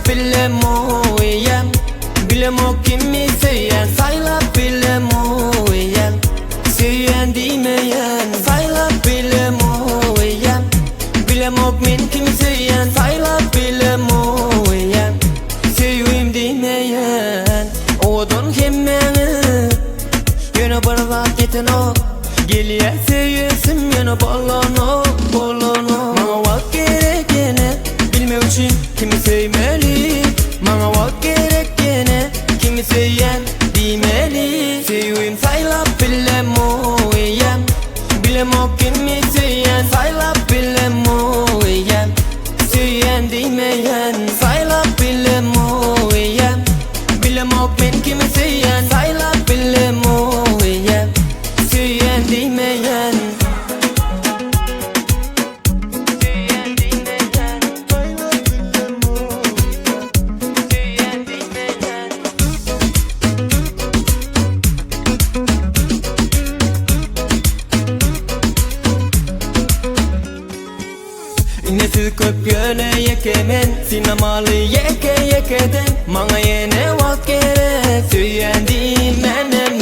bilem oyem. Bilem o kimi söyleyen, saylap bilem oyem. Söyleyen demeyen, saylap bilem oyem. Bilem o men kimi söyleyen, saylap bilem oyem. Söyleyeyim demeyen, odun kemmeni. Yine bana vak yetin o. Geliye seviyorsun yine bolonu, bolonu. Bana vak gerek yine, bilmek için kimi sevmeli. Bana vak gerek yine, kimi söyleyen demeli. Seveyim saylap bilem oyem. Bilem o kimi söyleyen, saylap bilem oyem. Söyleyen demeyen, saylap bilem oyem. Bilem o men kimi söyleyen, saylap bilem oyem. Söyleyen demeyen. Nesiz köp yöne yekemen, sinemalı yeke yekeden. Mana yene vak gerek, söyleyen demenem.